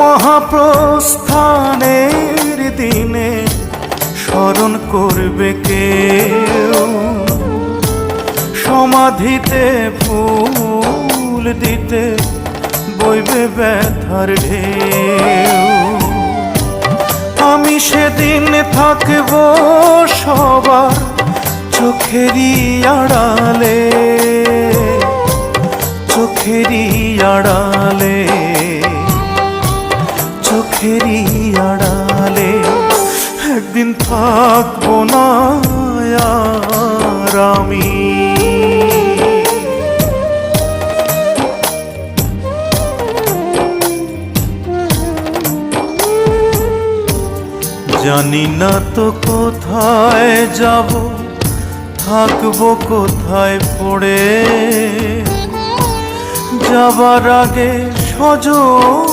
মহাপ্রস্থানের দিনে স্মরণ করবে কেউ, সমাধিতে ফুল দিতে বইবে ব্যথার ঢেউ। আমি সেদিন থাকব সবার চোখেরই আড়ালে, চোখেরই আড়ালে, চোখেরই আড়ালে। একদিন থাকবো না আর আমি। জানি না তো কোথায় যাব, থাকবো কোথায় পড়ে, যাবার আগে সজল